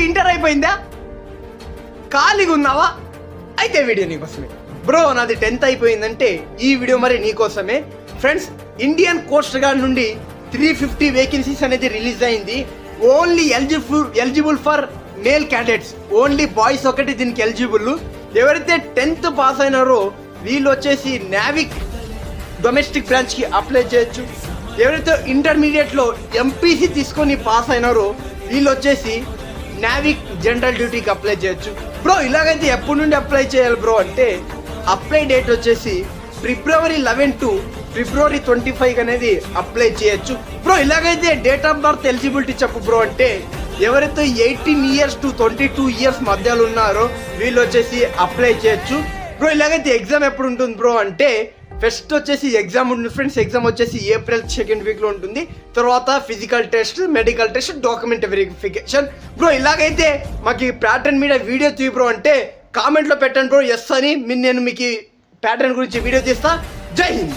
Inter అయిపోయిందా? ఖాళీగా ఉన్నావా? అయితే వీడియో నీకోసమే బ్రో. నాది 10th అయిపోయిందంటే ఈ వీడియో మరి నీకోసమే. ఫ్రెండ్స్, ఇండియన్ కోస్ట్ గార్డ్ నుండి 350 వేకెన్సీస్ అనేది రిలీజ్ అయింది. Only eligible for male candidates, only boys ఒకటి దీనికి ఎలిజిబుల్. ఎవరైతే 10th పాస్ అయినారో వీళ్ళు వచ్చేసి నావిక్ డొమెస్టిక్ బ్రాంచ్కి అప్లై చేయొచ్చు. ఎవరైతే ఇంటర్మీడియట్లో ఎంపీసీ తీసుకొని పాస్ అయినారో వీళ్ళు వచ్చేసి నావిక్ జనరల్ డ్యూటీకి అప్లై చేయొచ్చు. బ్రో ఇలాగైతే ఎప్పటి నుండి అప్లై చేయాలి బ్రో అంటే, అప్లై డేట్ వచ్చేసి February 11 to February 25 అనేది అప్లై చేయొచ్చు. బ్రో ఇలాగైతే డేట్ ఆఫ్ బర్త్ ఎలిజిబిలిటీ చెప్పు బ్రో అంటే, ఎవరైతే 18 years to 22 years మధ్యలో ఉన్నారో వీళ్ళు వచ్చేసి అప్లై చేయొచ్చు. బ్రో ఇలాగైతే ఎగ్జామ్ ఎప్పుడు ఉంటుంది బ్రో అంటే, ఫస్ట్ వచ్చేసి ఎగ్జామ్ ఉంటుంది ఫ్రెండ్స్. ఎగ్జామ్ వచ్చేసి April 2nd వీక్లో ఉంటుంది. తర్వాత physical test, medical test, document verification. Bro ఇలాగైతే మాకు ప్యాటర్న్ మీద వీడియో తీ బ్రో అంటే కామెంట్లో పెట్టండి బ్రో, ఎస్ అని నేను మీకు ప్యాటర్న్ గురించి వీడియో తీస్తా. జై హింద్.